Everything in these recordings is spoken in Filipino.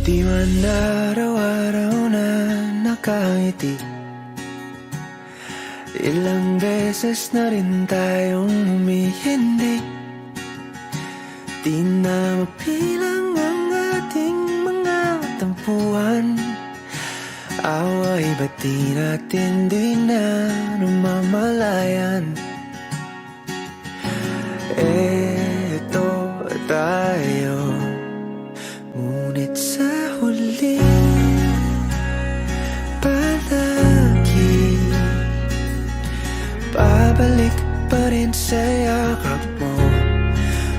Di man araw-araw na nakangiti, ilang beses na rin tayong humihindi. Di na mapilang ang ating mga tampuhan. Away ba't di natin di na namamalayan? Eto tayo, ngunit sa huli palagi babalik pa rin sa yakap mo.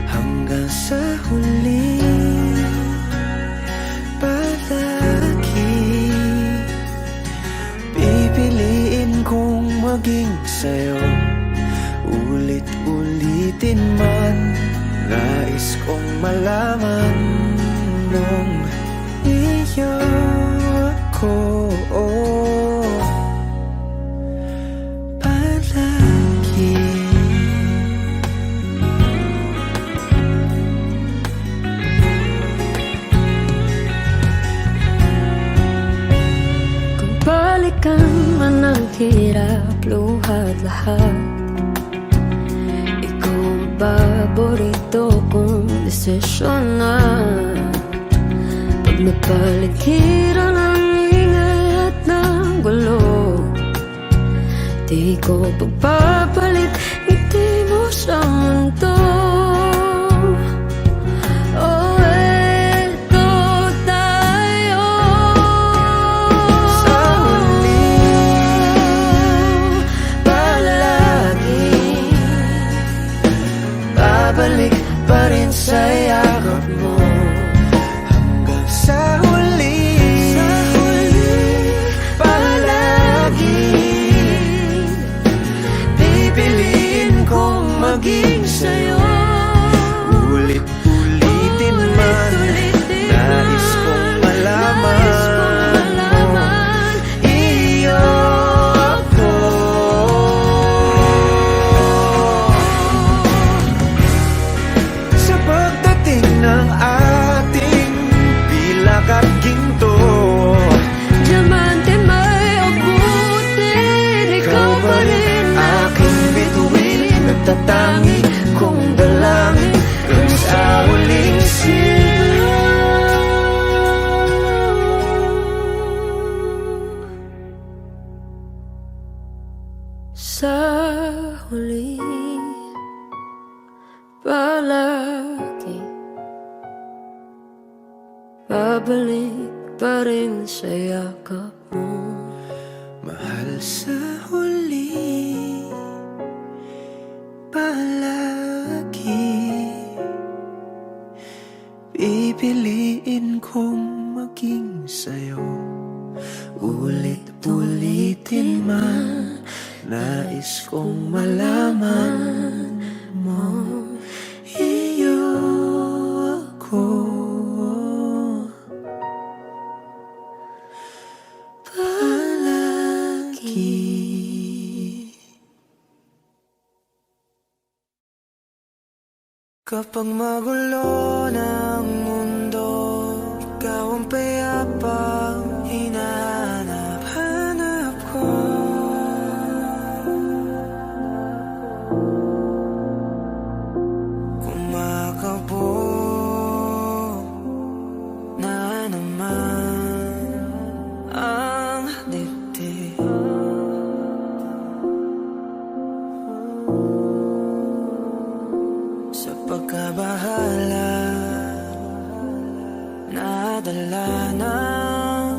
Hanggang sa huli palagi pipiliin kong maging sa'yo. Ulit-ulitin man, nais kong malaman nung iyo ako palagi. Kung balikan man ang hirap, luhat lahat, paborito kong desisyon na. Pag napaligiran ang ingay at ng gulo, di ko pagpapalit ngiti mo sa mundo. Oh, eto tayo sa huli palagi babalik pa rin sa yakap mo. Hanggang sa huli palagi pipiliin kong maging sa'yo. Ulit-ulitin man, nais kong malaman mo, iyo ako. Sa pagdating ng ating pilak at ginto, diamante may abutin, ikaw pa rin aking bituin, nagtatangi kong dalangin hanggang sa huling sigaw. Sa huli palagi babalik pa rin sa yakap mo. Mahal, sa huli palagi pipiliin kong maging sa'yo. Ulit-ulitin man, nais kong malaman mo, iyo ako palagi. Kapag magulo ng mundo, ikaw ang payapang hinahanap-hanap ko. Kumakabog na naman ang dibdib. Sa pagkabahala, nadala ng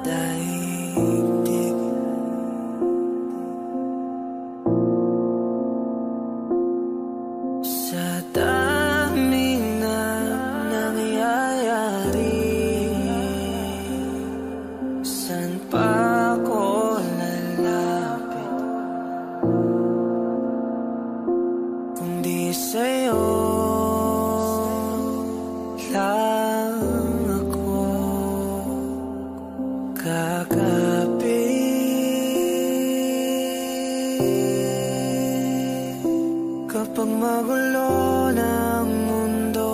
daigdig. Sa daming na nangyayari, saan pa ko lalapit kundi sa'yo lang ako kakapit. Kapag magulo ng mundo,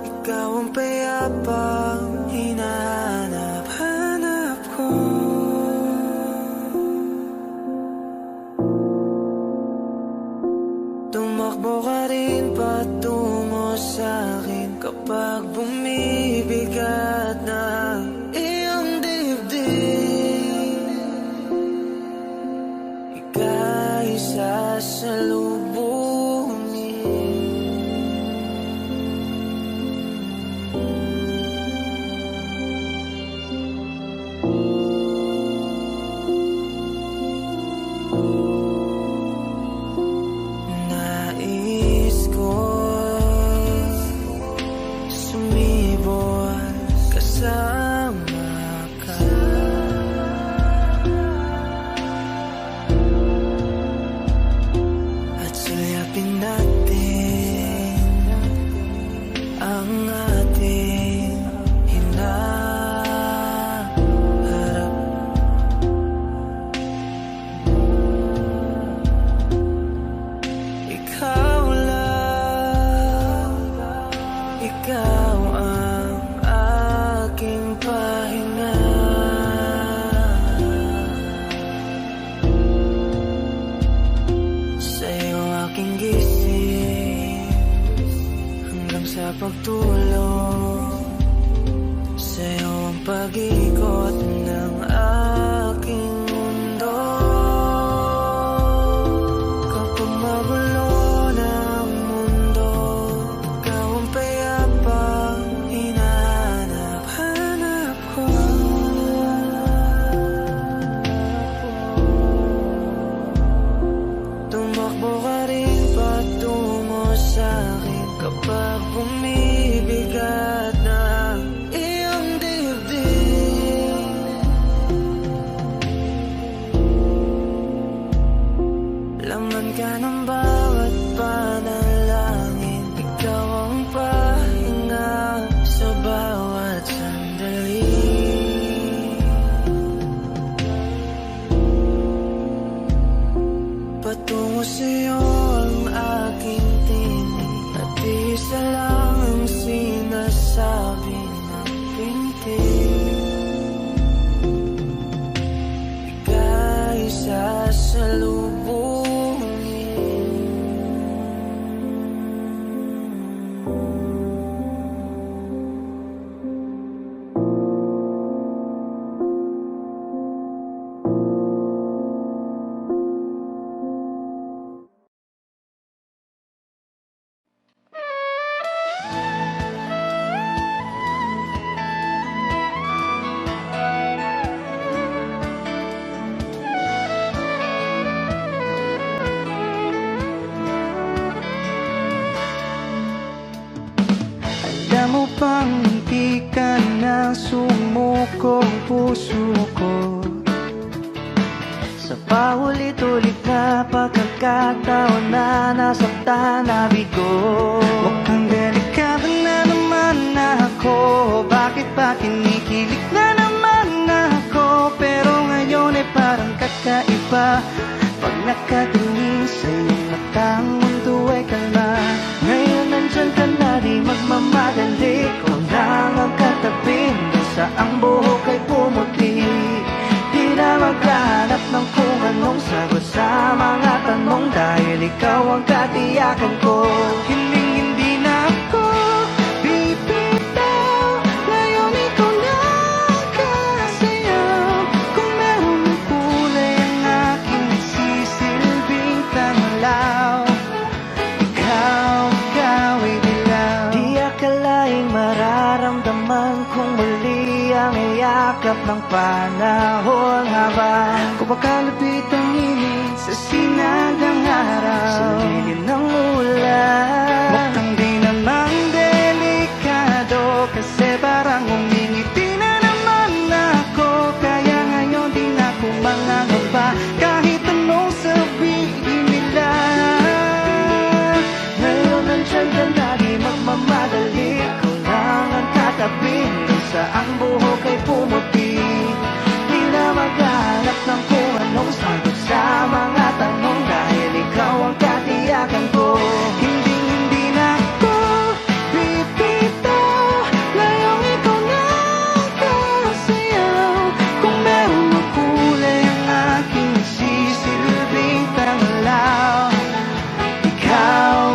ikaw ang payapa Tumakbo ka rin patungo sa'kin kapag bumibigat na iyong dibdib. Ika'y sasalubungin. Nais ko sumibol kasama ka. At sulyapin natin ang ating hinaharap. Ikaw lang, ikaw ang aking pahinga. Sa'yo aking gising hanggang sa pagtulog. Sa'yo ang pag-ikot ng aking mundo. Kapag magulo ng mundo, ikaw ang payapang hinahanap-hanap ko. Tumakbo ka rin patungo sa'kin kapag bumibigat na iyong dibdib. Laman ka ng bawat panalangin. Ikaw ang pahinga sa bawat sandali. Patungo sa'yo ang aking tinig, at isa lang ang sinasabi ng pintig. Ika'y sasalubungin. Alam mo bang hindi ka na sumukong puso ko? Sa paulit-ulit na pagkakataon na nasaktan na bigo. Mukhang delikado na naman ako. Bakit ba kinikilig na naman ako? Pero ngayon ay parang kakaiba. Pag nakatingin sa iyong mata, ang mundo ay kalma. Ngayon nandyan ka na, di magmamadali. Kung lang ang katabi, sa ang buhok ay pumuti. Di na maghanap ng kung anong sagot sa mga tanong, dahil ikaw ang katiyakan ko. Hindi na ako bibitaw. Ngayon ikaw na kasayaw. Kung meron ng kulay ang aking nagsisilbing tanglaw, ikaw ay dilaw. Di akalaing mararamdaman kung muli ang iyakap ng panahon, habang kumakalapit ang init sa sinag ng araw, sa lilim ng ulan. Mukhang di namang delikado, kasi parang umingiti na naman ako. Kaya ngayon di na ako mangangamba, kahit anong sabihin nila. Ngayon nandyan ka na, di magmamadali. Ikaw lang ang katabi, sa ang buhok ay pumuti. Di na maghanap ng kung anong sagot sa mga tanong, dahil ikaw ang katiyakan ko. Hindi na ako bibitaw. Ngayong ikaw na kasayaw. Kung meron ng kulay ang aking sisilbing tanglaw, ikaw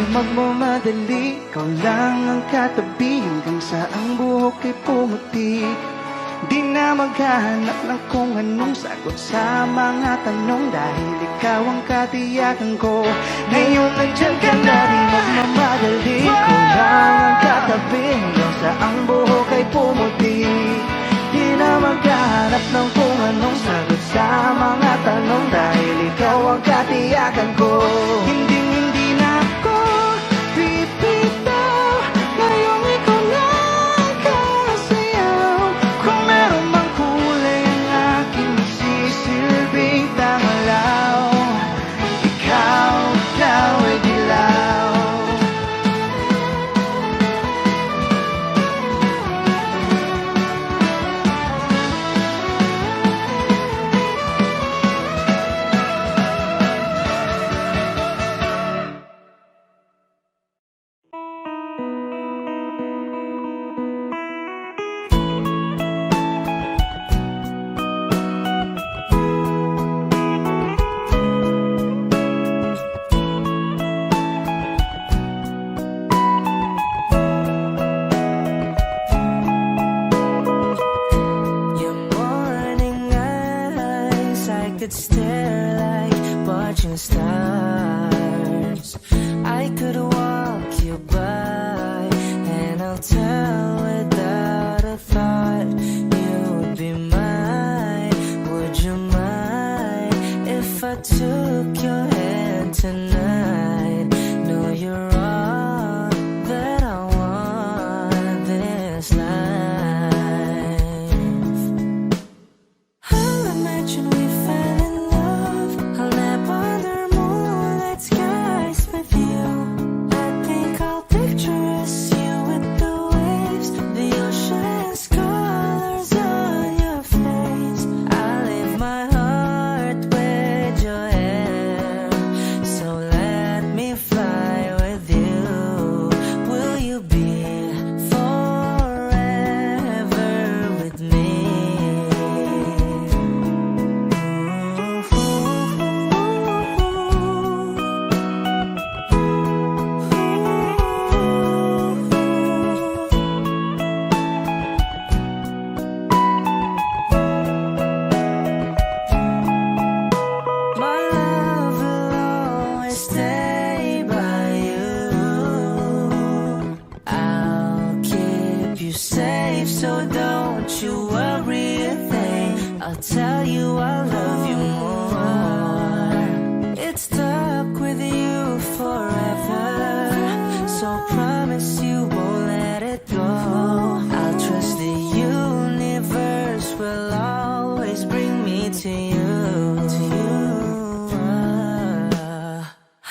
magmamadali, ikaw lang ang katabi hanggang sa ang buhok ay pumuti. Di na maghahanap ng kung anong sagot sa mga tanong, dahil ikaw ang katiyakan ko. Ngayon nandyan ka na, di magmamadali, ikaw lang ang katabi hanggang sa ang buhok ay pumuti. Di na maghahanap ng kung anong sagot sa mga tanong, dahil ikaw ang katiyakan ko. Hindi na ako pipitaw, ngayong ikaw na ang kasayaw. Kung meron mang kulay ang aking sisilbing tangalaw, ikaw ay dilaw. Your morning eyes, I could stare like watching stars. I could walk you by, and I'll tell without a thought you'd be mine. Would you mind if I took your hand tonight? No, you're all that I want this life. I'll imagine we fell in love. I'll nap under moonlit skies with you. I think I'll picture us, you with the waves, the ocean's colors on your face. I leave my heart with your hair, so let me fly with you. Will you be forever with me? My love will always stay by you. I'll keep you safe, so don't you worry a thing. I'll tell you I love you more. It's stuck with you forever, so promise you won't let it go. I'll trust the universe will always bring me to you.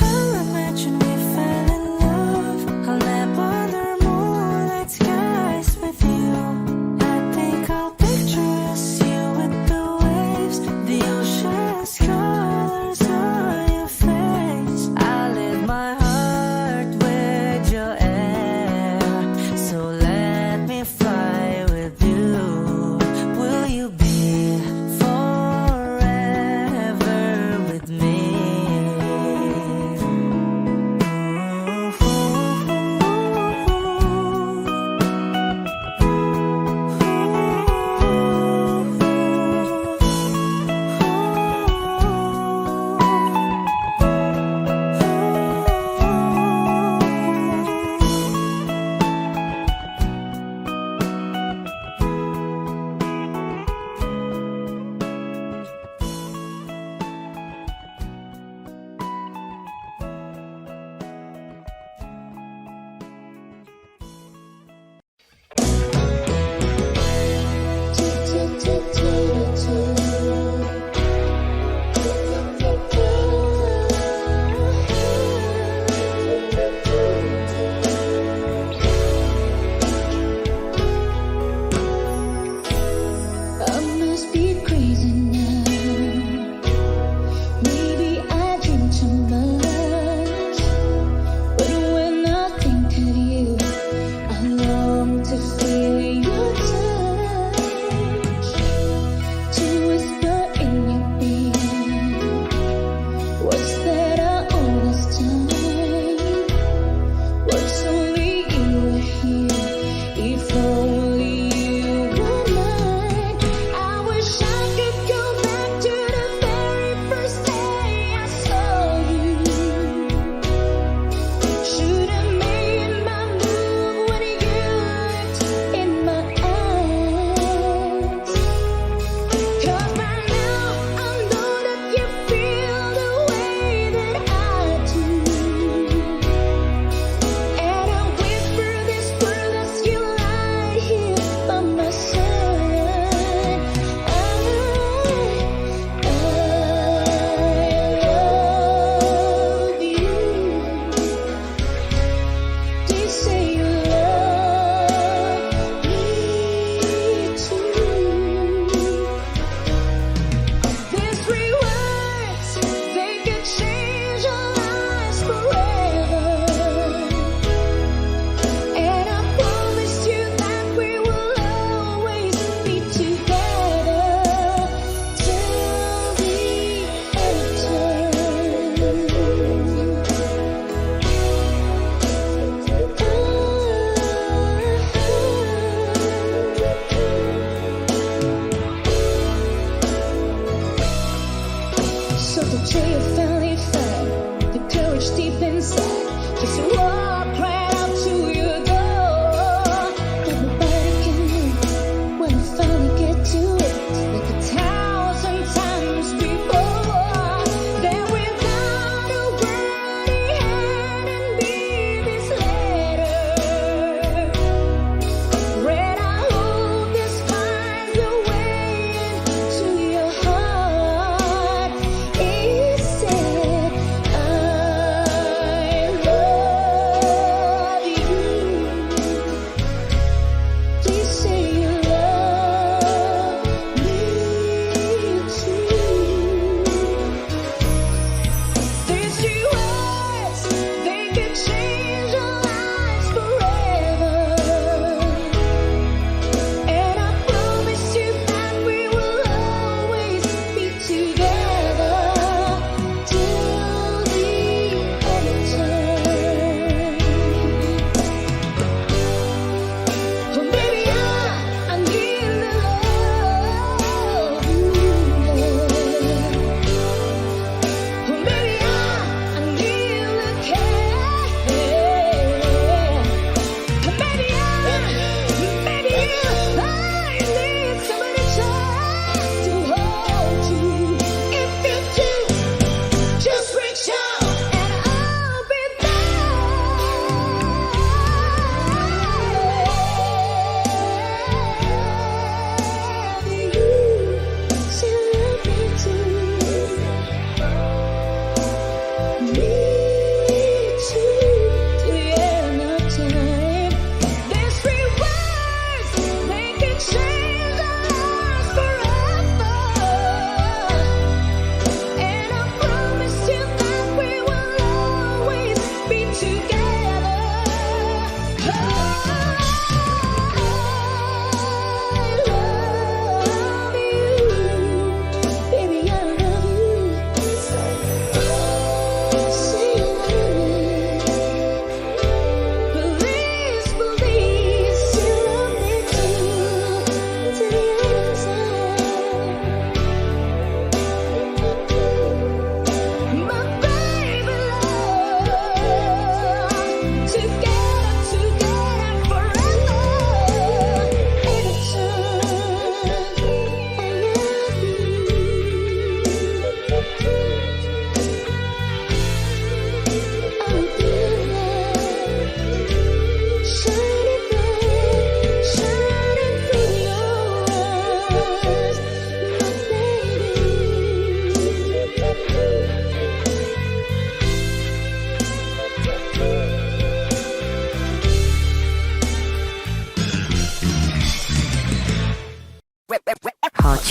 I'll imagine we fell in love. I'll nap under moonlit skies with you. I think I'll picture us, you with the waves, the ocean's colors on your face. I live my heart with your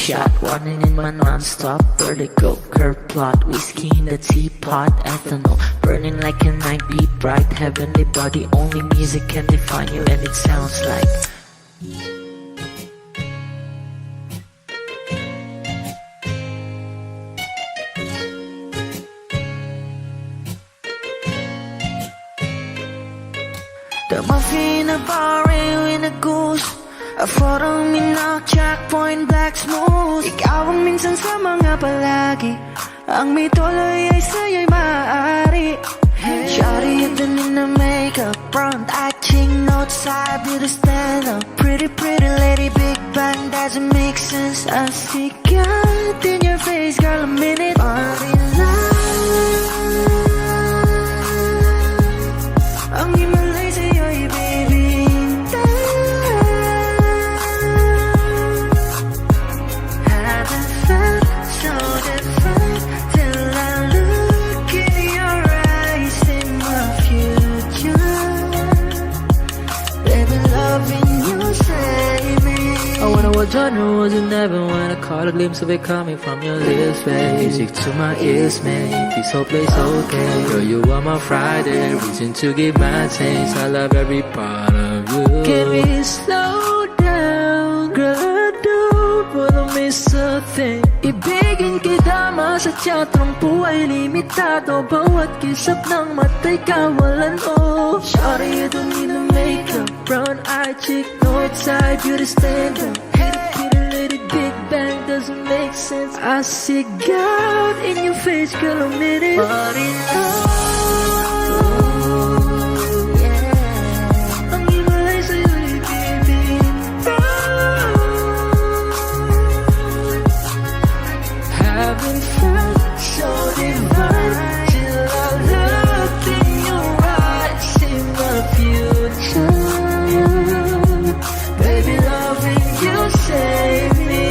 shot, running in my non-stop vertigo. Curve plot, whiskey in the teapot, ethanol burning like a night beat bright. Heavenly body, only music can define you, and it sounds like the muffin in a bar in a goose. A photo mina, checkpoint, black smooth. Ikaw ang minsan sa mga palagi. Ang may tuloy ay sa'yo'y maaari. Shawty even in the makeup, front eye, cheek notes, side, beauty stand up. Pretty, pretty lady, big bang, doesn't make sense. I see God in your face, girl, a minute. Body ang himalay sa'yo'y baby. Haven't felt so different till I look in your eyes, in my future. Baby, loving you save me. I wonder what genre was in heaven when I caught a glimpse of it coming from your lips, babe. Music to my ears, man. This whole place okay. Girl, you are my Friday, reason to give my taste. I love every part of you. Can we slow down? Girl, I don't wanna miss a thing. Ibigin kita, masadya trangpo ay limitado. Bawat kisap ng mata'y kawalan, oh. Shawty, you don't need to make up. Brown eye, chick, north side, beauty stand up. Kitty, lady, big bang, doesn't make sense. I see God in your face, girl, a minute. But in love, yeah. Ang himalay sa'yo'y baby. Haven't felt so divine till I looked in your eyes, in my future. Baby, loving you save me.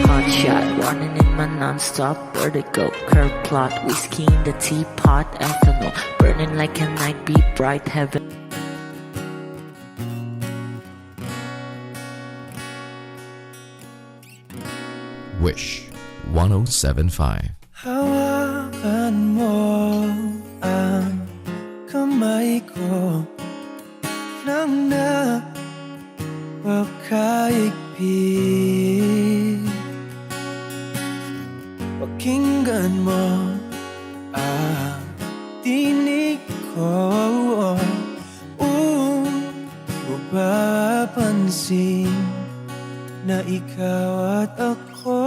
Hot shot, running in my non-stop vertigo. Curve plot, whiskey in the teapot, ethanol burning like a night beat bright. Heaven. Wish 1075. Hawakan mo ang kamay ko nang napakaigpit. Pakinggan mo ang tinig ko. Mapapansin na ikaw at ako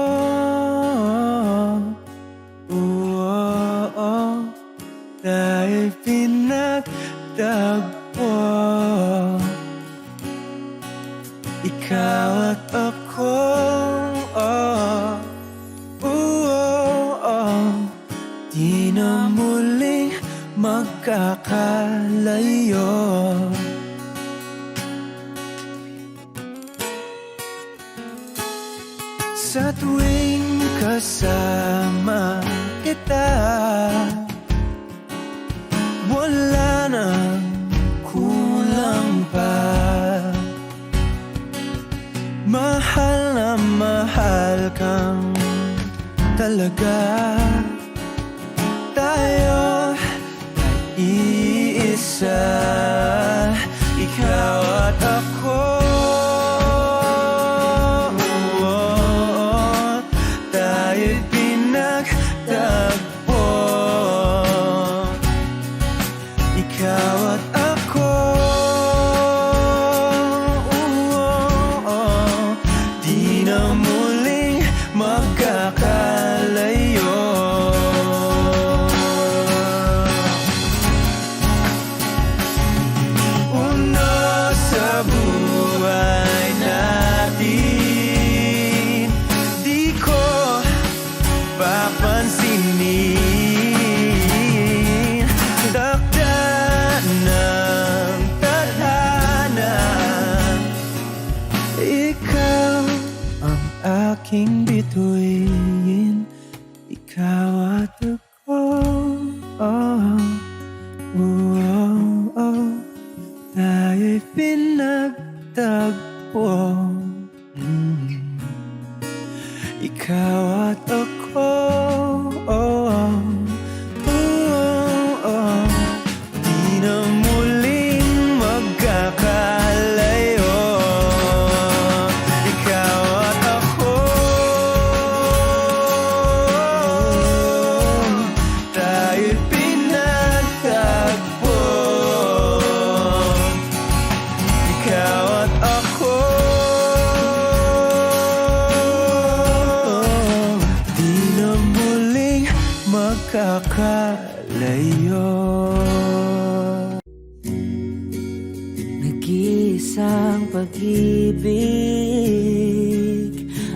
dahil pinagtagpo. Ikaw at ako di na muling magkakalayo. Sa tuwing kasama kita, wala nang kulang pa. Mahal na mahal kang talaga. Tayo ay iisa, ikaw at ako. Tayo'y pinagtagpo, ikaw at ako. Di na muling magkakalayo. Uno sa buhay natin, di ko papansinin. Takda ng tadhana, ikaw ang aking bituin, ikaw at ako. Tayo'y pinagtagpo. makalayo. Nag-iisang pag-ibig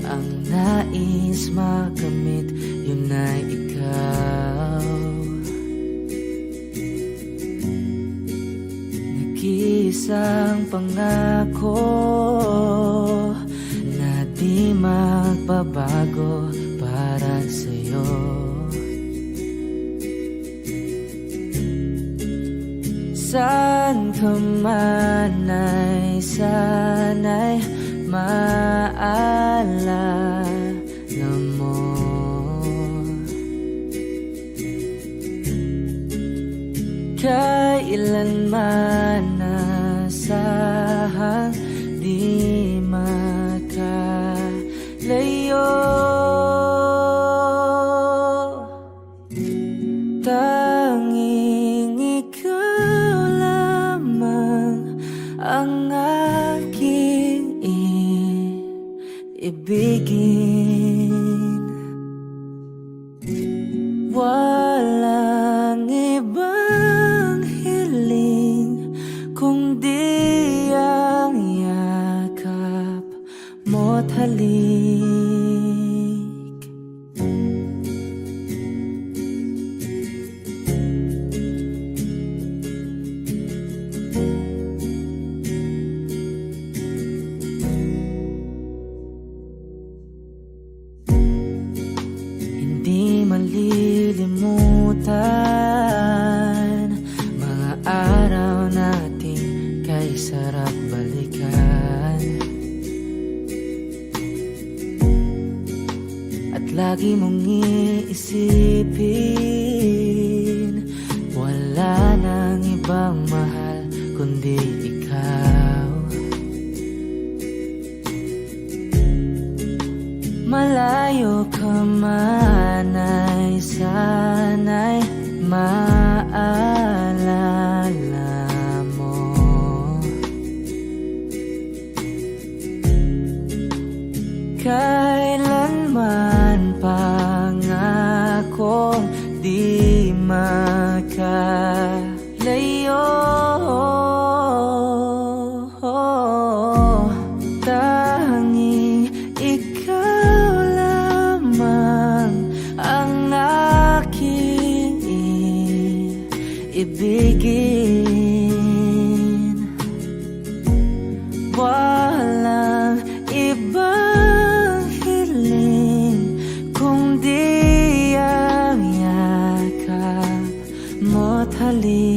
ang nais makamit, yun ay ikaw. Nag-iisang pangako na di magbabago para sa'yo. Saan ka man ay sana'y maalala mo. Kailanman nasahang di makalayo. Tanging ikaw lamang ang aking ibigin. Walang ibang hiling kundi ang yakap mo't halik. Hindi malilimutan mga araw nating kay sarap balikan. At lagi mong iisipin, wala nang ibang mahal kundi ikaw. Malayo ka man ay sana'y maalala mo. Kailanman pangakong di makalayo. Tanging ikaw lamang ang aking ibigin. Walang ibang hiling kundi ang yakap mo't halik.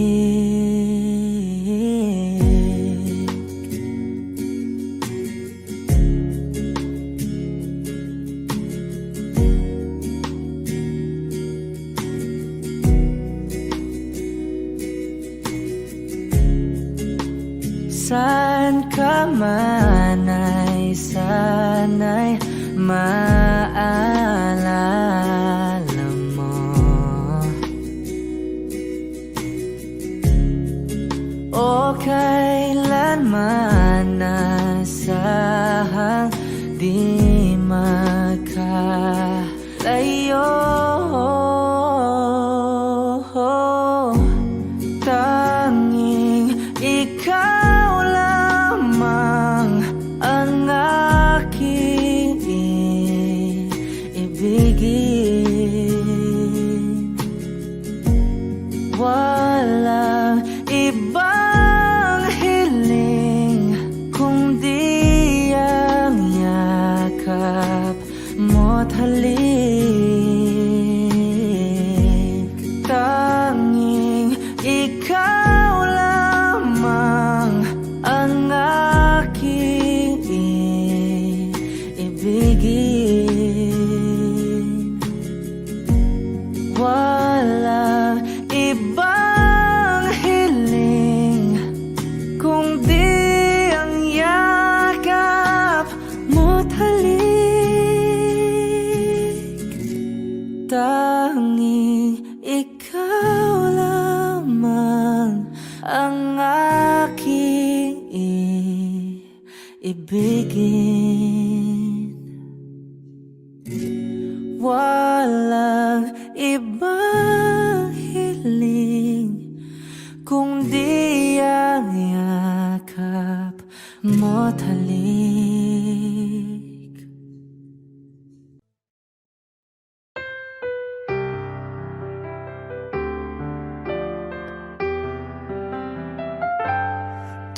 Saan ka man ay sana'y maalala mo. O kailanman nasahang di makalayo. Tanging ikaw lamang ang aking ibigin. Walang ibang hiling kundi ang yakap mo't halik. Tanging ikaw lamang ang aking ibigin. Walang ibang hiling kundi ang yakap mo't halik. Tanging ikaw lamang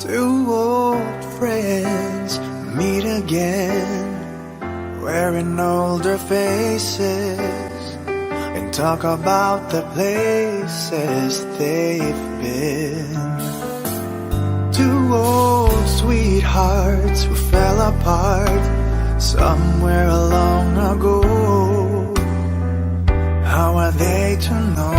Two old friends meet again, wearing older faces, and talk about the places they've been. Two old sweethearts who fell apart somewhere long ago. How are they to know?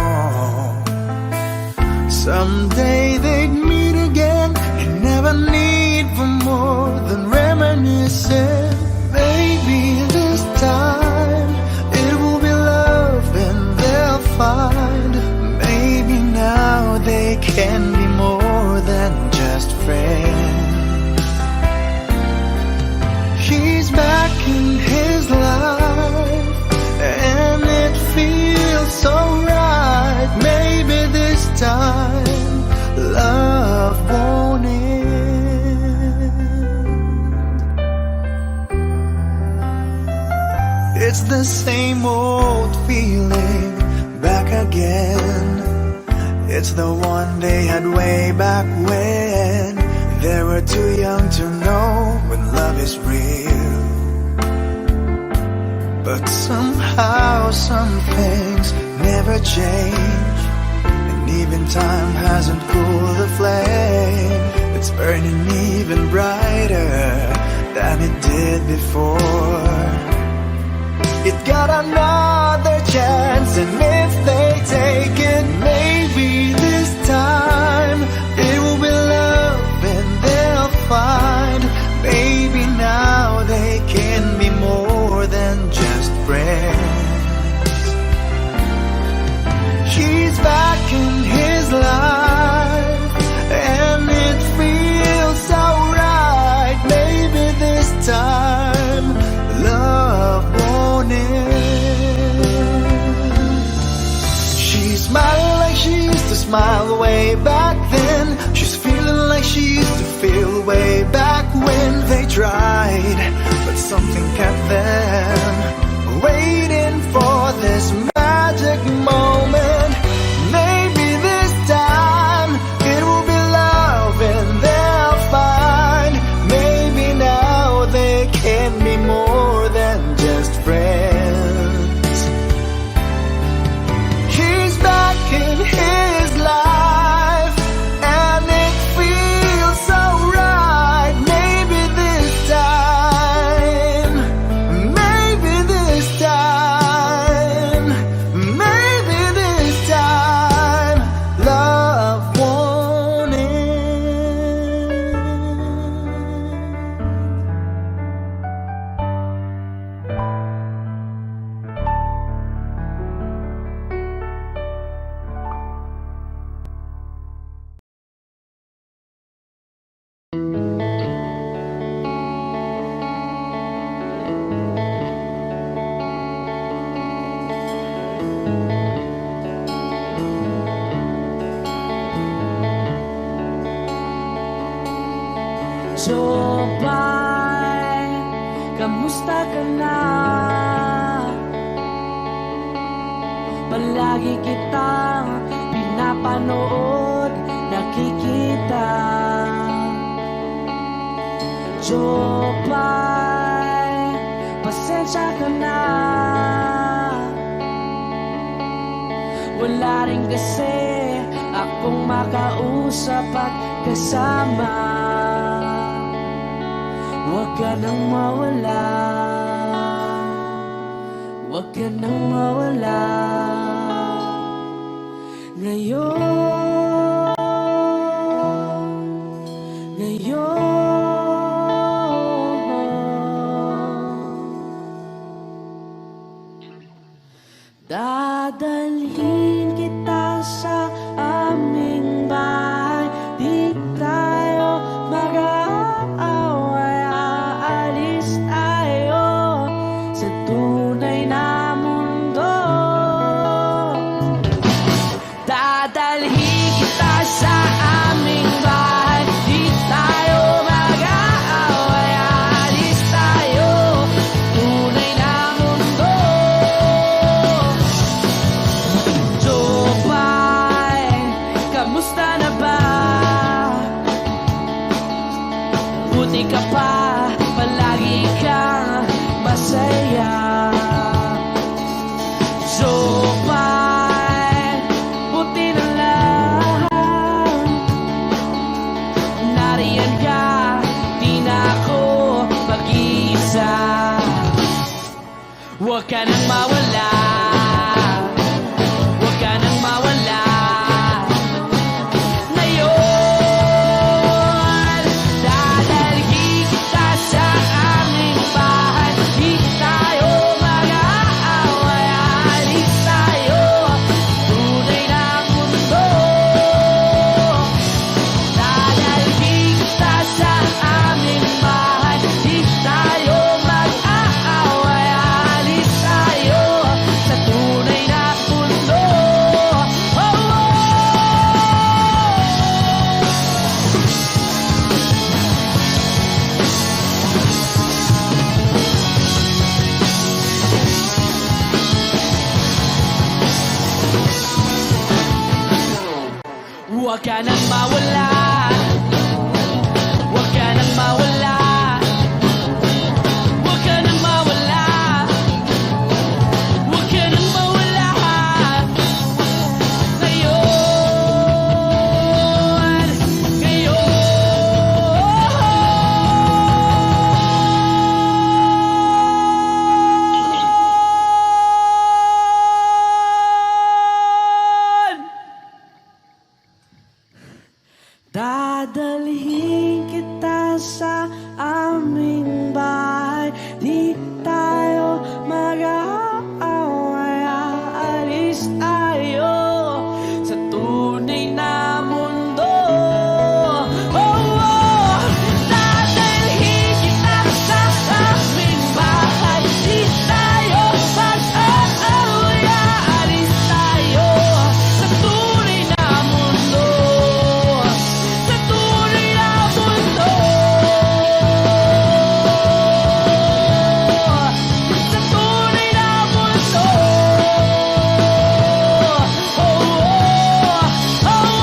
Someday they'd meet again and never need for more than reminiscing. Maybe this time it will be love and they'll find. Maybe now they can be more than just friends. She's back in his life and it feels so right. Maybe this time love won't end. It's the same old feeling back again. It's the one they had way back when they were too young to know when love is real. But somehow some things never change, and even time hasn't cooled the flame. It's burning even brighter than it did before. It got another chance, and if they take it, maybe this time it will be love and they'll find. Maybe now they can be more than just friends. She's back in his life and it feels so right. Maybe this time love won't end. She's smiling like she used to smile way back then. She's feeling like she used to feel way back when they tried, but something kept them waiting for this magic moment. Maybe this time it will be love and they'll find. Maybe now they can be more than just friends. He's back in his life and it feels so right. Maybe this time, maybe this time, maybe this time love won't end. Jopay, kamusta ka na? Palagi kitang pinapanood, nakikita. Jopay, pasensya ka na. Wala rin kasi akong makausap at kasama. Huwag ka nang mawala, huwag ka nang mawala. Ngayon, dadalhin kita sa aming bahay. Di tayo mag-aaway, aalis tayo sa tunay na mundo. Dadalhin ka nang mawala, huwag ka nang mawala. Ngayon, dadalhin kita sa aming bahay. Di tayo mag-aaway, alis tayo, tunay na mundo. Dadalhin kita sa aming bahay. Di tayo mag-aaway, alis tayo sa tunay na mundo. Oh, oh. Huwag ka nang mawala, huwag ka nang mawala, huwag ka nang mawala, huwag ka nang mawala. Ngayon, dadalhin kita sa aming bahay. Di tayo mag-aaway, aalis tayo sa tunay na mundo. Oh, oh. Dadalhin kita sa aming bahay. Di tayo mag-aaway, aalis tayo sa tunay na mundo. Sa tunay na mundo. Sa tunay na mundo. Oh, oh, oh, oh.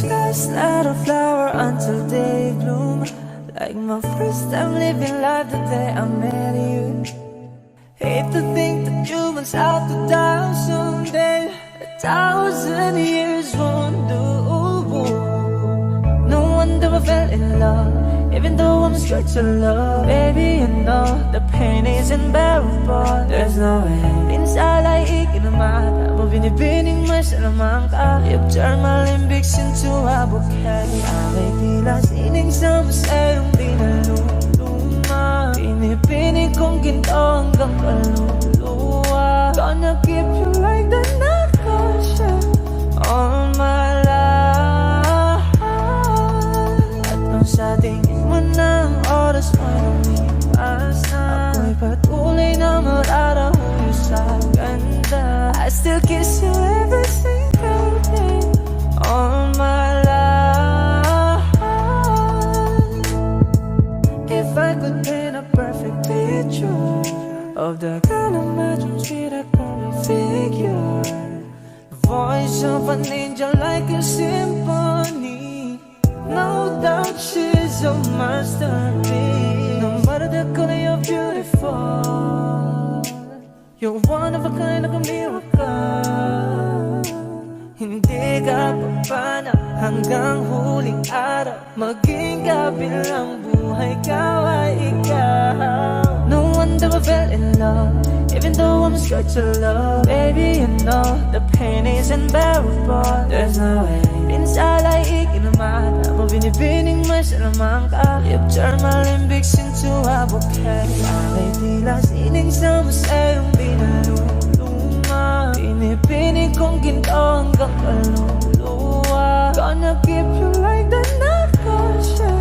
Flowers, not a flower until they bloom. Like my first time living life the day I met you. Hate to think that you was out to die someday. 1,000 years won't do. No wonder I fell in love, even though I'm straight to love. Baby, you know the pain is unbearable. There's no way. Minsan ay ikinamata mo, binibining masalamang ka. You've turned my limbics into a bouquet. Ako'y tila sining sa musayong di naluluma. Pinipinig kong ginto hanggang kaluluwa. Gonna keep you like the narcosya all my life. At nung sa tingin mo ng oras mo lumipas na, ako'y patuloy na mararahuyo sa ganda. I still kiss you every single day all my life. If I could paint a perfect picture of the kind of my dreams with a perfect figure, the voice of an angel like a symphony. No doubt she's a masterpiece. No matter the color, you're beautiful. You're one of a kind, like a miracle. Hindi ka papana hanggang huling araw. Maging kabilang buhay ka ay ikaw. No wonder I fell in love, even though I'm straight to love. Baby, you know the pain is unbearable. There's no way. Minsan ay ikinamata mo, binibining masalamang ka. You've turned my limbics into a bouquet. Ako'y tila sining sa musayong di naluluma. Pinipinig kong ginto hanggang kaluluwa. Gonna keep you like the narcosya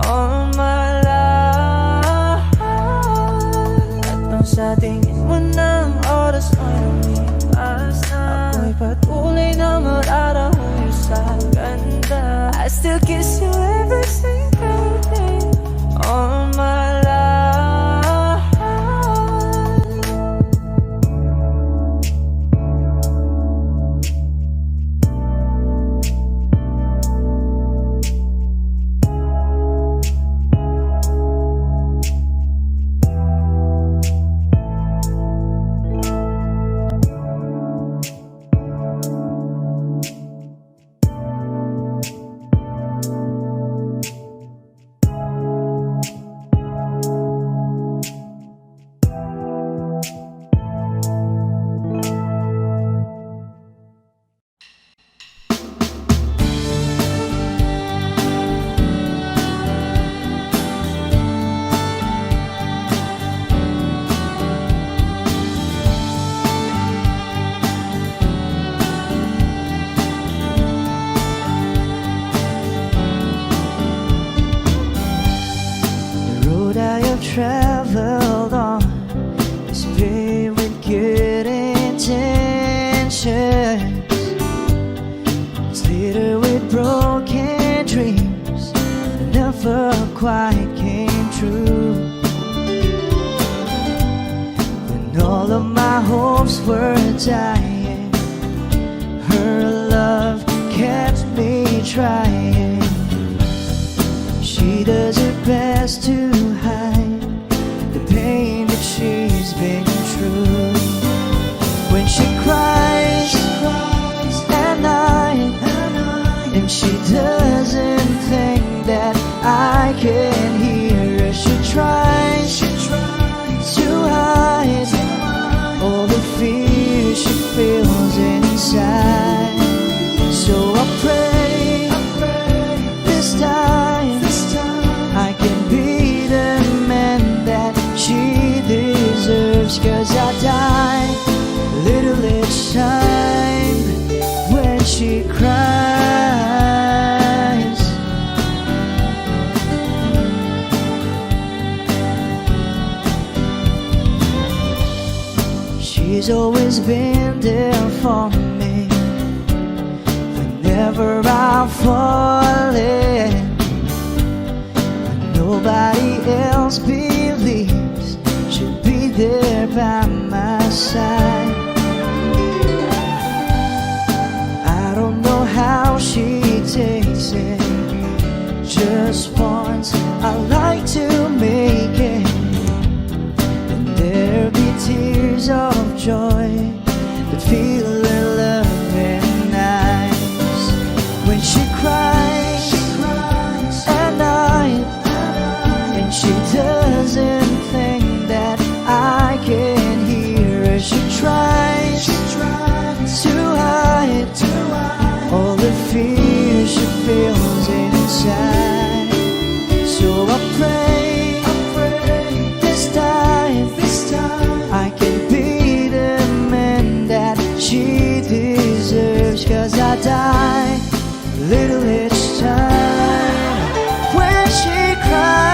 all my life. At nung sa tingin mo ng oras ay lumipas na, ako'y patuloy na marami. traveled on is paved with good intentions. It's littered with broken dreams that never quite came true. When all of my hopes were dying, her love kept me trying. She does her best to hide the pain that she's been through. When she cries at night, and she doesn't think that I can hear her, she tries to hide all the fear she feels inside. So I pray this time I can be the man that she deserves. 'Cause I die a little each time when she cries. She's always been there for me whenever I'm falling. Nobody else believes she'll be there by my side. I don't know how she takes it. Just once I like to make it, and there'll be tears of joy that feel her loving eyes. When she cries at night, and she doesn't think that I can hear her, she tries to hide all the fear she feels inside. So I pray this time I can be the man that she deserves. 'Cause I die a little each time when she cries.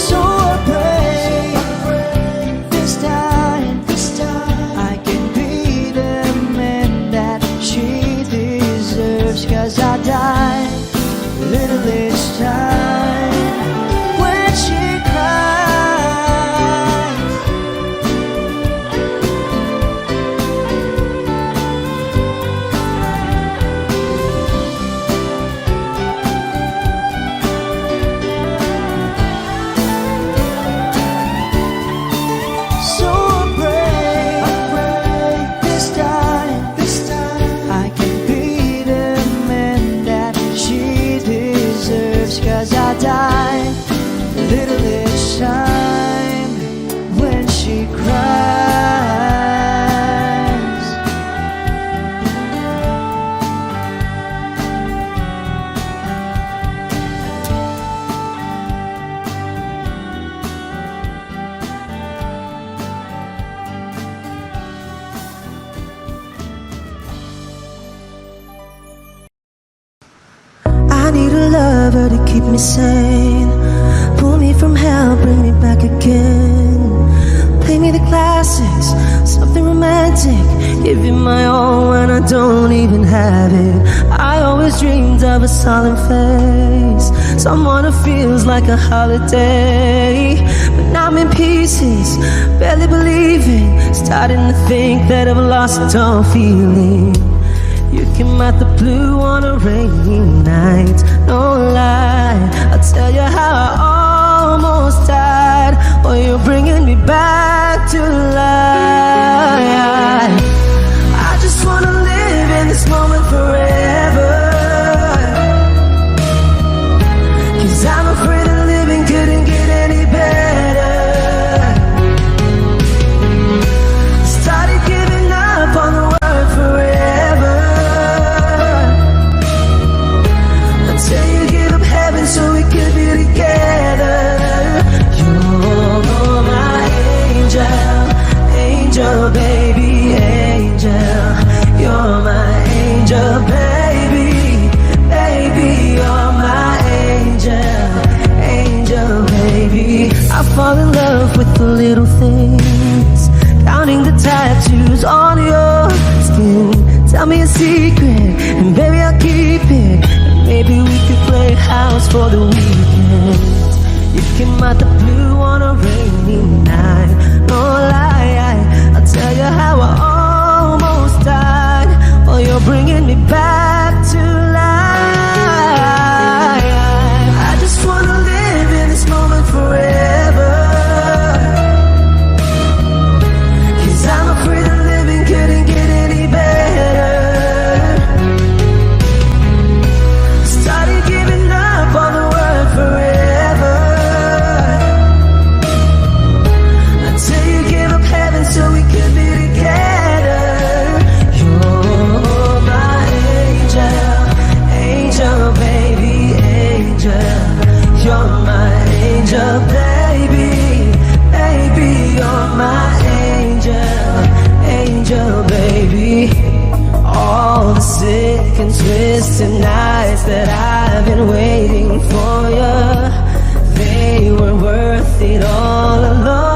So I pray this time I can be the man that she deserves. 'Cause I die a little each time when she cries. So I pray this time I can be the man that she deserves. 'Cause I die a little each time when she cries. I need a lover to keep me sane, pull me from hell, bring me back again. Play me the classics, something romantic, give you my all when I don't even have it. I always dreamed of a solemn face, someone who feels like a holiday. But now I'm in pieces, barely believing, starting to think that I've lost all feeling. You came out the blue on a rainy night, no lie, I'll tell you how I almost died. Oh, you're bringing me back to life. I just wanna live in this moment forever, 'cause I'm afraid that living couldn't get any better. Started giving up on the word forever, until you give up heaven so we could be together. things, counting the tattoos on your skin. Tell me a secret, and baby I'll keep it. And maybe we could play house for the weekend. You came out the blue on a rainy night. No lie, I'll tell you how I almost died. Oh, you're bringing me back to life. I just wanna live in this moment forever, 'cause I'm afraid that living couldn't get any better. Started giving up on the word forever, until you gave up heaven so we could be together. You're my angel, angel baby, angel. You're my angel baby, baby. You're my angel, angel baby. All the sick and twisted nights that I've been waiting for you, they were worth it all alone.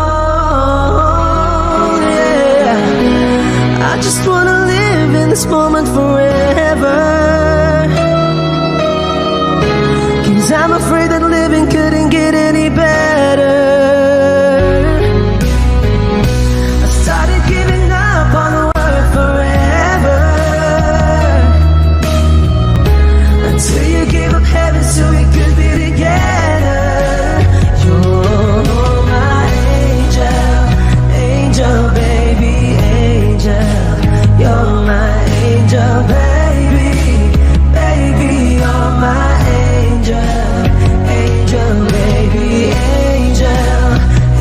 Yeah, I just wanna live in this moment forever, 'cause I'm afraid that living couldn't get any better. I started giving up on the word forever, until you gave up heaven so we could be together. You're my angel, angel baby, angel. You're my angel baby, baby. You're my angel, angel baby, angel,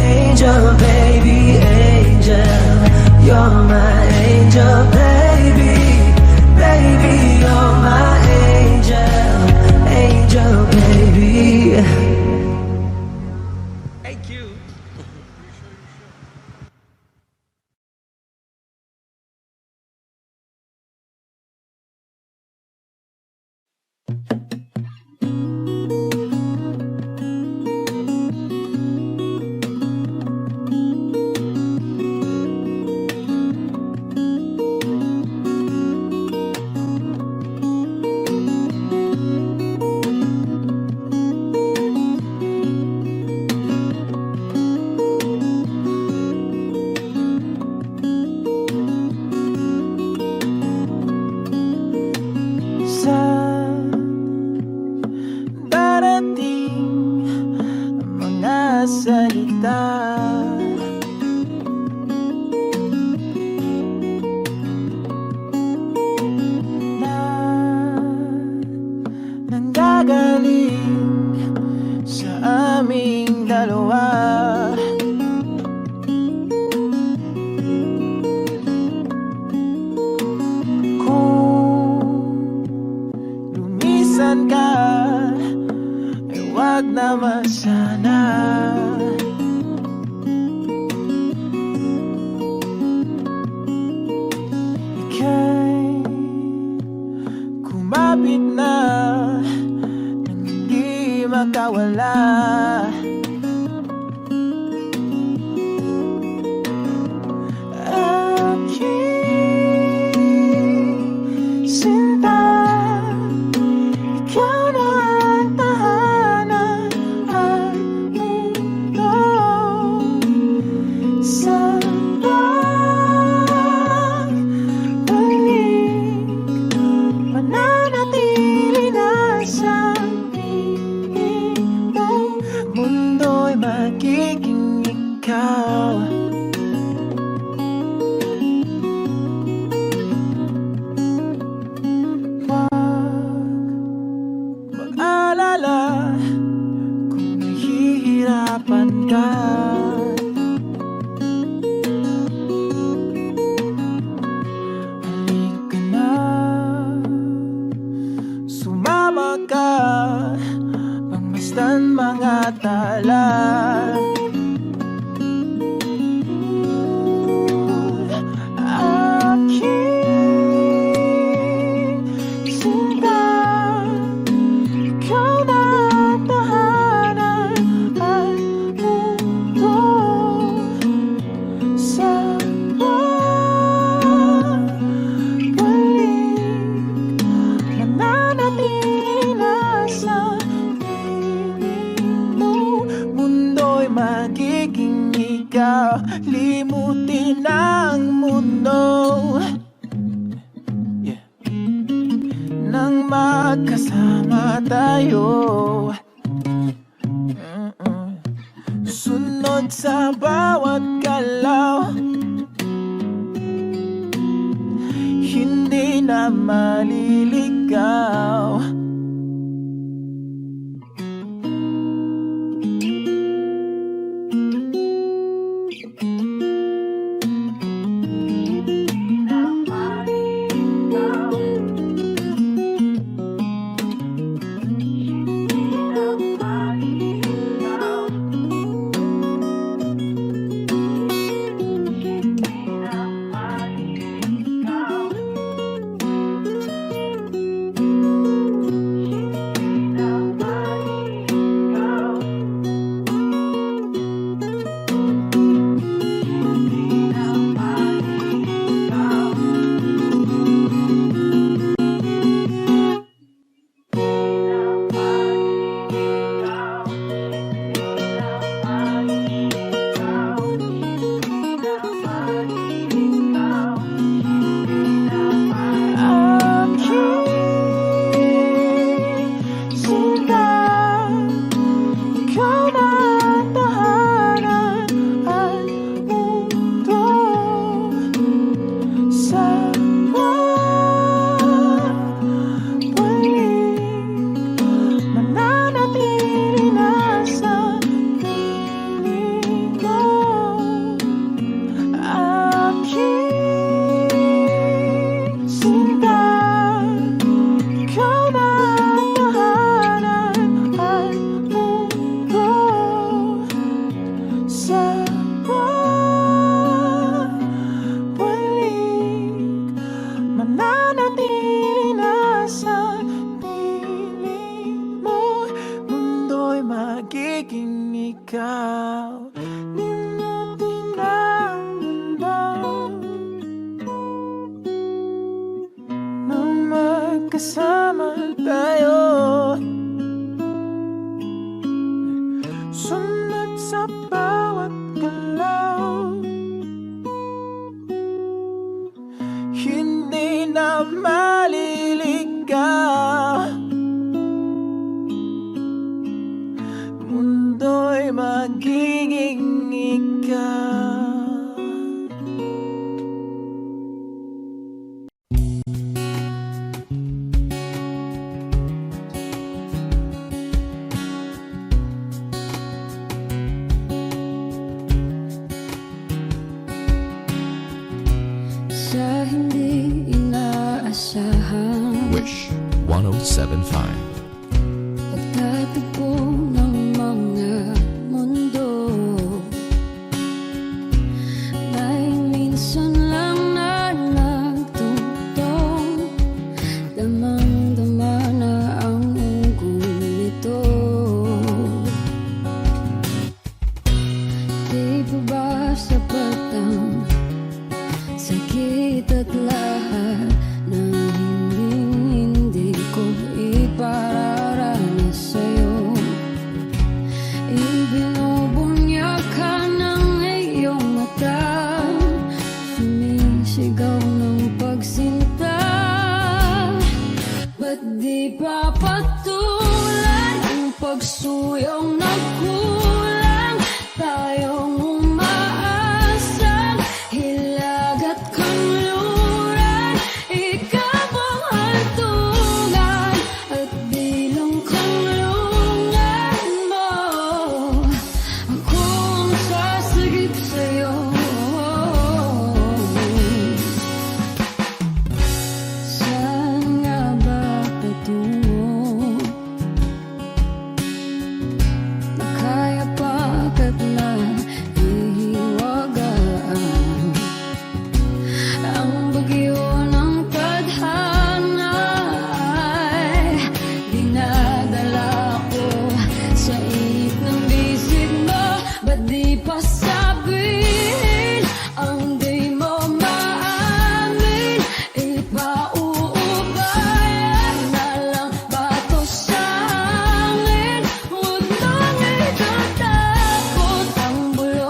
angel baby, angel. You're my angel baby, baby. You're my angel, angel baby. Thank you. Saan darating ang mga salita? Na nanggagaling sa aming dalawa. Lumisan ka, ay wag naman sana. Ika'y kumapit na nang hindi makawala. Aking sinta, ikaw na ang tahanan at mundo. Sa pagbalik, mananatili na sa piling mo. Mundo'y magiging ikaw. Mag-alala kung nahihirapan ka. Halika na, sumama ka, pangmasdan mga tala. Aking sinta, ikaw na ang tahanan at mundo. magiging ikaw. Limutin ang mundo, yeah, nang magkasama tayo. Sunod sa bawat galaw, hindi na maliligaw. Magiging ikaw, limutin ang mundo, nang magkasama tayo. Sunod sa bawat galaw, hindi na maliligaw. Mundo'y magiging ikaw. Sa hindi inaasahan, Wish 1075. pagtatagpo ng mga mundo, may minsan lang na nagtutong, damang-dama na ang unggoy nito. Di pa ba sapat ang sakit at lahat na hindi ko ipararanas sa'yo? Ibinubunya ka ng iyong mata, sumisigaw ng pagsinta. Ba't di pa patulan ang pagsuyong nagkulang? Tayong umaasang hilag at kanluran, ikaw ang hantungan at bilang kanlungan mo. Ako ang sasagip sa'yo. Saan nga ba patungo? Kaya pagkat na ihiwagaan ang bagyo ng tadhana ay dinadala ko sa init ng bisig mo. Ba't di pa sabihin ang di mo maamin? Ipauubayan na lang ba to sa'kin? Huwag nang itatakot ang bulong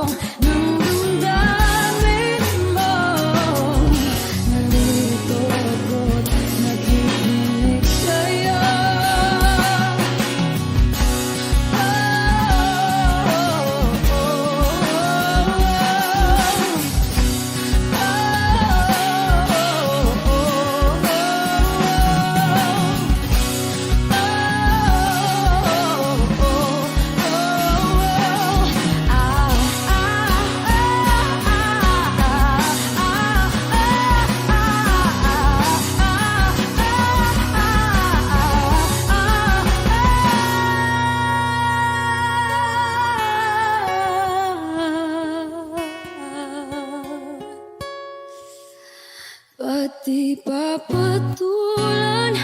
di papatulan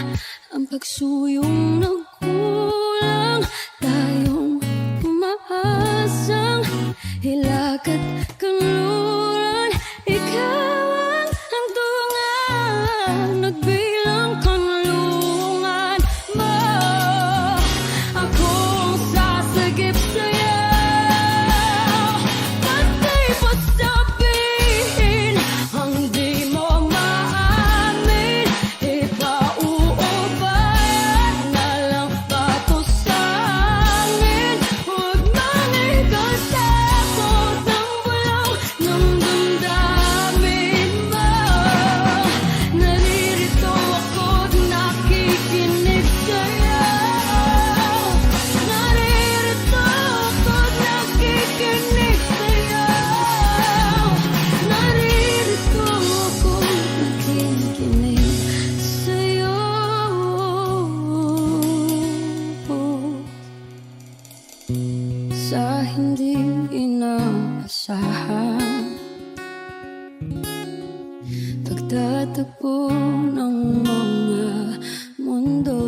ang pagsuyong nagkulang. Tayong umaasang hilagat kanluran. Ikaw ang hantungan, nagbilang kanlungan mo. Akong sasagip sa'yo, pati pa sabihin ang di mo maamin. Ipauubayan na lang pato sa'kin. Huwag manigal sa akot ng bulong ng damdamin mo. Naririto ako't nakikinig sa'yo. Naririto ako't nakikinig sa'yo. Naririto ako't nakikinig sa'yo. Sa hindi inaasahan, pagtatagpo ng mga mundo.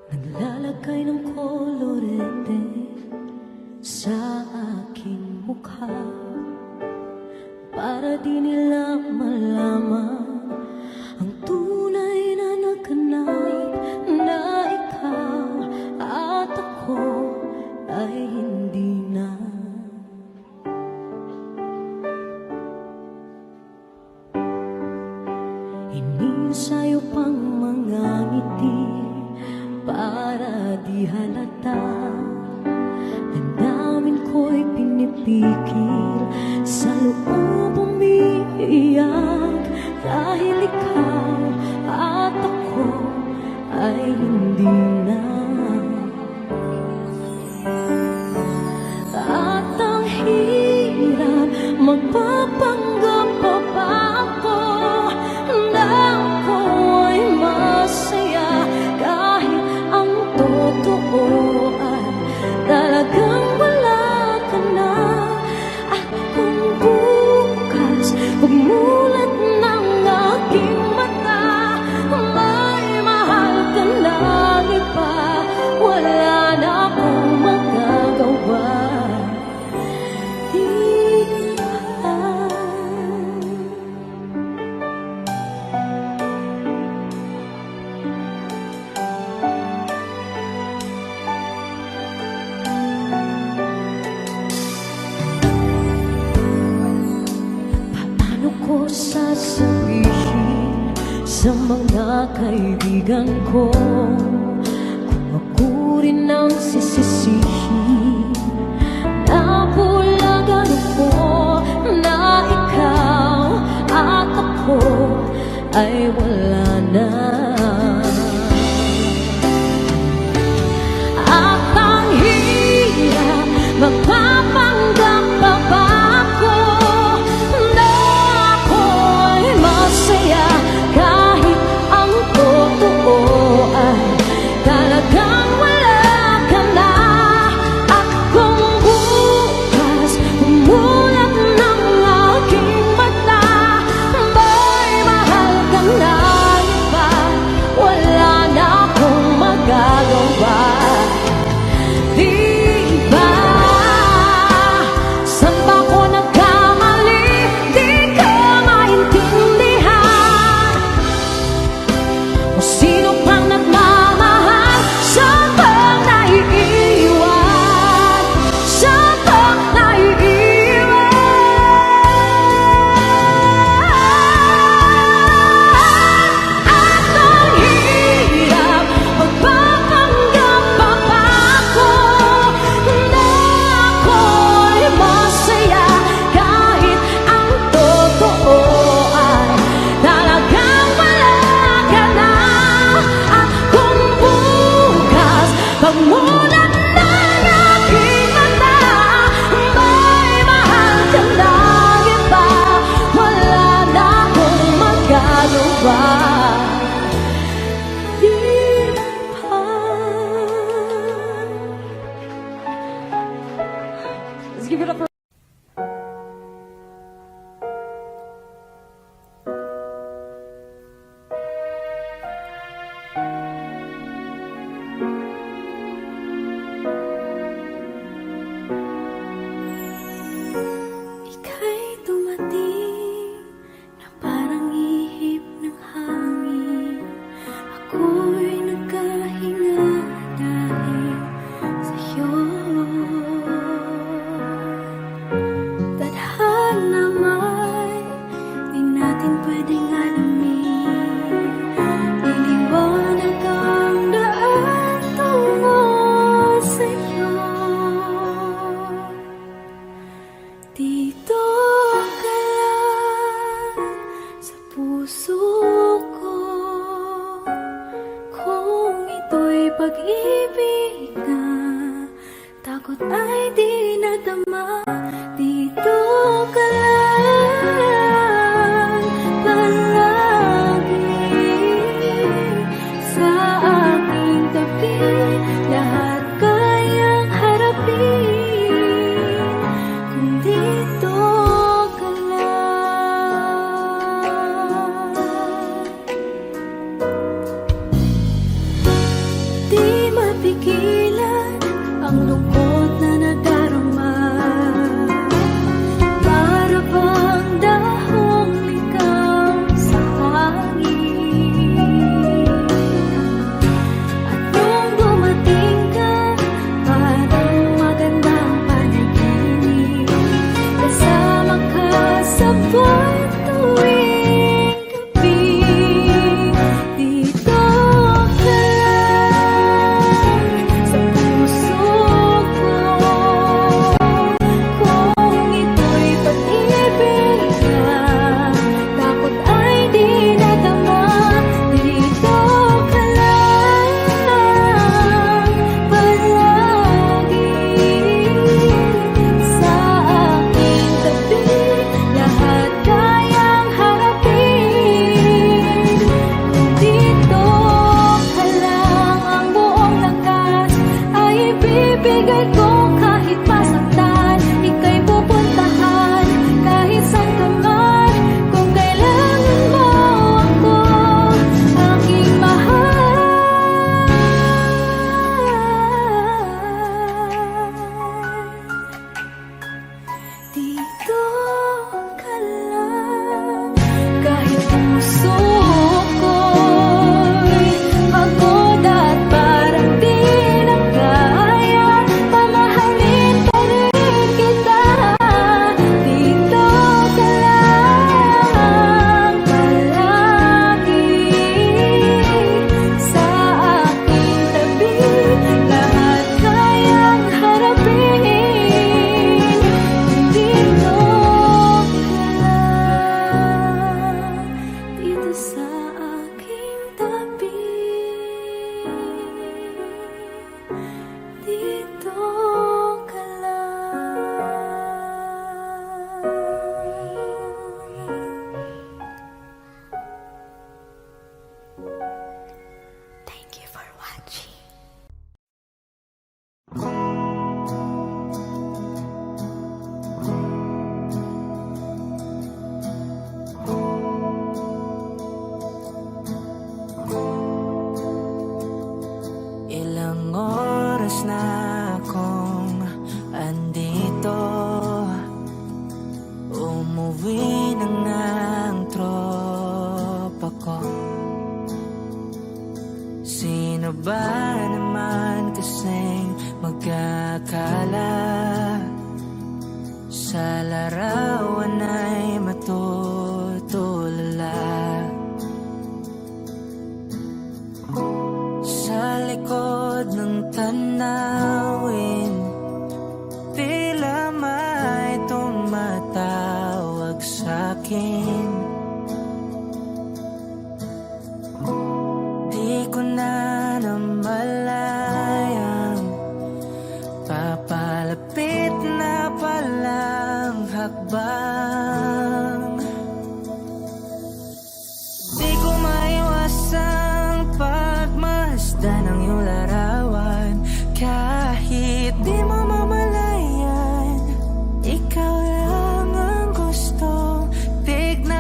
Naglalagay ng kolorete sa aking mukha para di nila malaman ang tunay na naganap, na ikaw at ako ay hindi na. Inisayo pang mga ngiti para di halata. Damdamin ko'y pinipigil, sa loob umiiyak, dahil ikaw at ako ay hindi na. At ang hirap, magpapanggap pa ba ako na ako ay masaya, kahit ang totoo ay talagang wala ka na. At kung bukas pagmulat ng aking mata, may mahal ka ng iba, wala na akong magagawa. Paano ko sasabihin sa mga kaibigan ko kung ako rin ang sisisihin? Nabulagan ako na ikaw at ako ay wala na. At ang hirap, magpapanggap pa ba ako na ako ay masaya, kahit ang totoo ay talagang wala ka na. At kung bukas umulat ng aking mata, may mahal ka ng pag-ibig na takot ay di nadama. Dito ka lang palagi sa aking tabi. Lahat kayang harapin kung dito ka lang. Di mapigilan ang lungkot na nadarama. Para bang dahong ligaw sa hangin. At nung dumating ka, parang magandang panaginip. Kasama ka sa buwan tuwing gabi. Dito ka lang sa puso ko. Kung ito'y pag-ibig na takot ay di nadama. Dito ka lang palagi sa aking tabi. Lahat kayang harapin kung dito ka lang. Ang buong lakas ay ibibigay ko kahit masaktan. Ika'y pupuntahan kahit saan ka man. Kung kailangan mo ako, aking mahal. Dito ka lang. Kahit puso ko'y pagod at parang di na kaya, mamahalin pa rin kita. Dito ka lang palagi sa aking tabi. Lahat kayang harapin kung dito ka lang. Dito sa aking tabi. Dito ka lang. Thank you for watching. Ilang oras na akong andito. Umuwi na nga ang tropa ko. Sino ba naman kasing magkakala sa larawan ay matutulala? Sa likod ng tanawin, tila may tumatawag sa'kin. Di ko na namalayang papalapit na palang hakbang. Di ko maiwasang pagmasdan ng iyong larawan. Kahit di mo mamalayan, ikaw lang ang gustong tignan.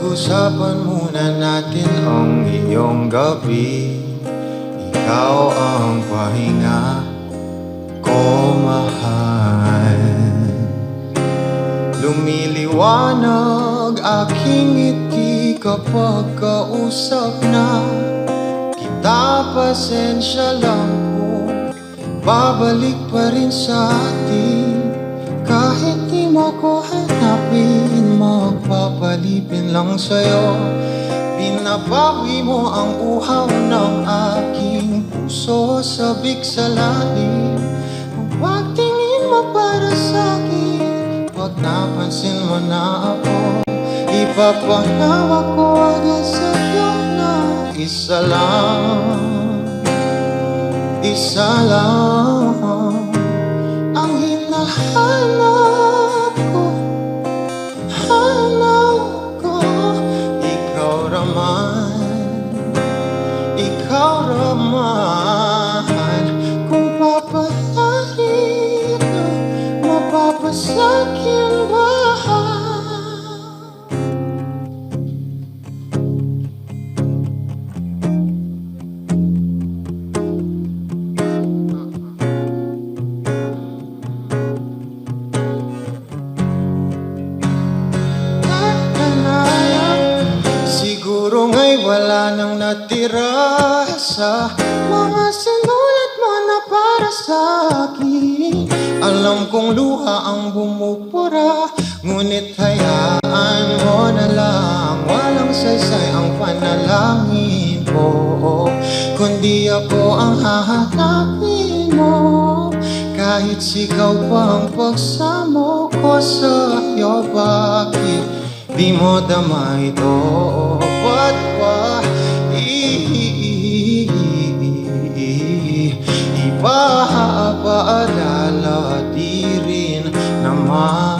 Pag-usapan muna natin ang iyong gabi. Ikaw ang pahinga ko, mahal. Lumiliwanag aking ngiti kapag kausap na kita. Pasensya lang kung babalik pa rin sa atin. Kahit di mo ko hanapin, magpapalipin lang sa'yo. Pinapawi mo ang uhaw ng aking puso, sabik sa lalim. Huwag tingin mo para sa'kin, pag napansin mo na ako, ipapahawak ko agad sa'yo na isa lang ang hinahanap ko, hanap ko. Ikaw raman, kung papalarin ka, mapapasakyan ba? Siguro nga'y wala nang natira sa mga sinulat mo na para sa'kin. Alam kong luha ang bumupura, ngunit hayaan mo na lang. Walang saysay ang panalangin ko, kundi ako ang hahanapin mo. Kahit sigaw pa ang pagsamo ko sa'yo, bakit di mo dama ito? Ba't ba ipapaalala? Di rin naman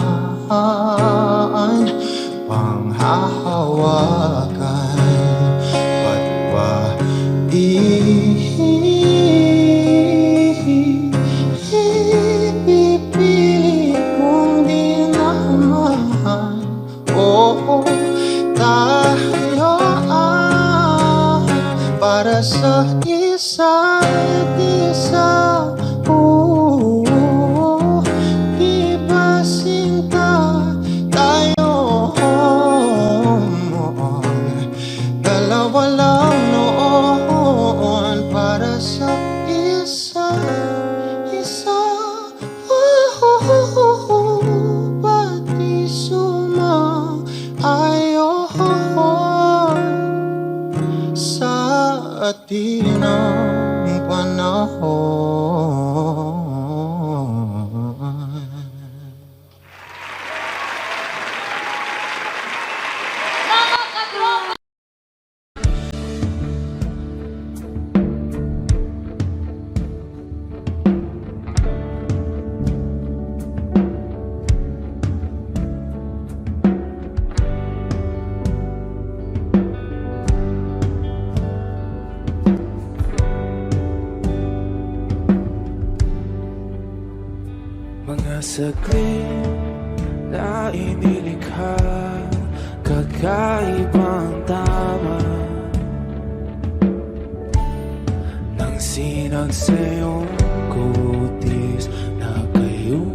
panghahawakan. Ba't ba ipipilit kung di naman? Oh, tayo para sa isa't isa. Di ba sinta tayo? Dalawa lang noon para sa isa. Ba't di sumang-ayon sa atin ang panahon? Mga saglit na inilikha, kakaibang tama nang sinag sa iyong kutis na kayo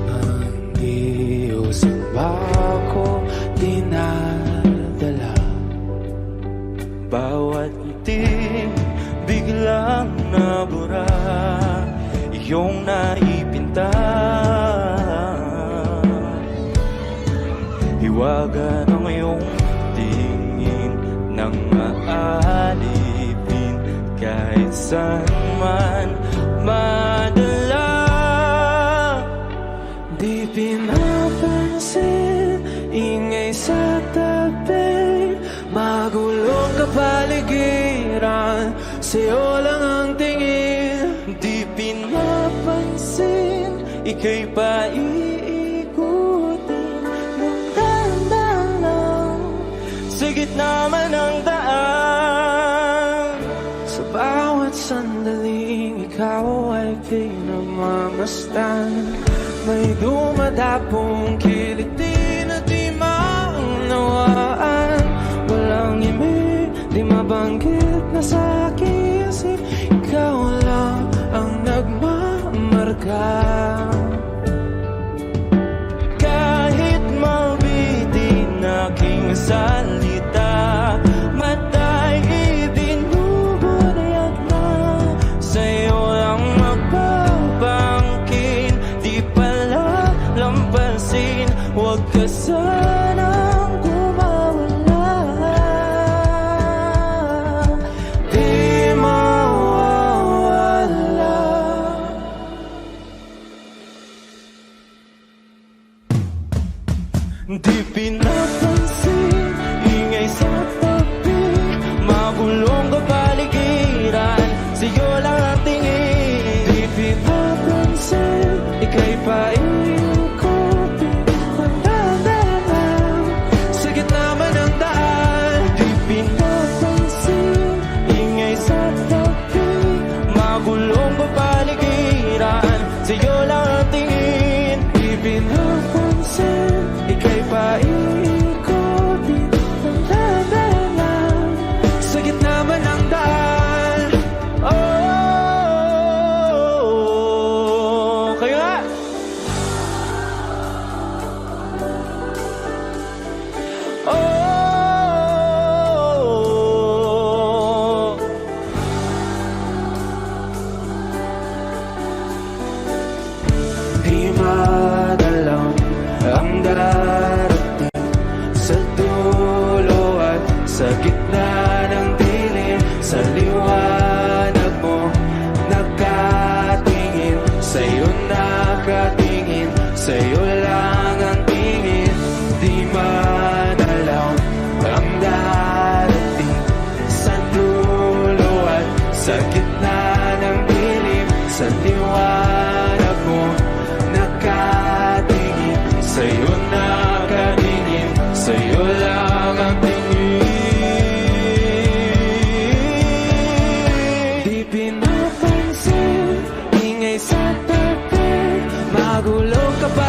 ang Diyos ang bako dinadala. Bawat itim biglang nabura, iyong naipinta. Hiwaga ng iyong tingin nang maalipin, kahit saan man madala. Di pinapansin, ingay sa tabi, magulong kapaligiran, sa'yo lang ang tingin. Di pinapansin, ika'y paiikutin ng dahan-dahan sa gitna man ng daan. Sa bawat sandaling ikaw ay pinagmamasdan, may dumadapong kiliti na di maunawaan. sa aking isip, ikaw lang ang nagmamarka. Kahit mabitin aking salita, matay ibinubunayag na, sa'yo lang magpapangkin, di pala lampasin, huwag ka sanang kumawala. Di mawawala. Di pinapansin, ingay sa tabi, magulong kapaligiran, sa'yo lang ang tingin. Di pinapansin, ika'y paikot-ikot, mandadaan sa gitna man ng daan. Di pinapansin, ingay sa tabi, magulong kapaligiran, sa'yo lang ang tingin. Di pinapansin, ika'y paikot-ikot, mandadaan sa gitna man ng daan. Oh, kayo nga. Oh, di madalaw ang darating sa dulo at sa gitna ng dilim, sa liwanag mo nakatingin, sa'yo nakatingin, sa'yo lang ang tingin. Di madalaw ang darating sa dulo at sa gitna ng dilim, sa liwanag mo nakatingin, sa'yo nakatingin, sa'yo lang ang tingin. Di pinapansin, ingay sa tabi, magulo ka pa